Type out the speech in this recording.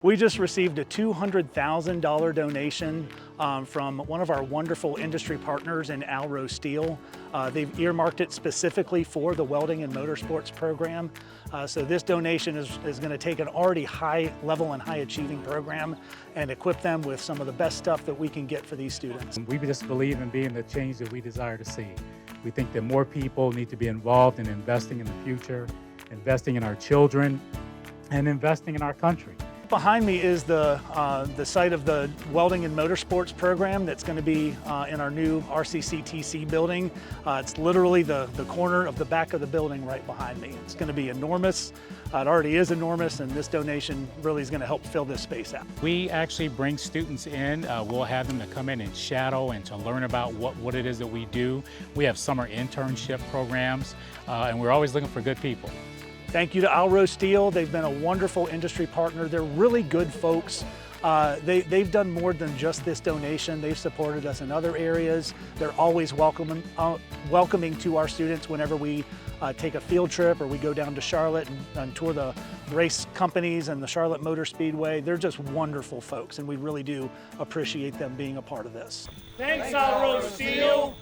We just received a $200,000 donation from one of our wonderful industry partners in Alro Steel. They've earmarked it specifically for the Welding and Motorsports program. So this donation is going to take an already high level and high achieving program and equip them with some of the best stuff that we can get for these students. We just believe in being the change that we desire to see. We think that more people need to be involved in investing in the future, investing in our children, and investing in our country. Behind me is the site of the Welding and Motorsports program that's going to be in our new RCCTC building. It's literally the corner of the back of the building right behind me. It's going to be enormous. It already is enormous, and this donation really is going to help fill this space out. We actually bring students in. We'll have them to come in and shadow and to learn about what it is that we do. We have summer internship programs, and we're always looking for good people. Thank you to Alro Steel. They've been a wonderful industry partner. They're really good folks. They've done more than just this donation. They've supported us in other areas. They're always welcoming to our students whenever we take a field trip or we go down to Charlotte and tour the race companies and the Charlotte Motor Speedway. They're just wonderful folks, and we really do appreciate them being a part of this. Thanks, Alro Steel.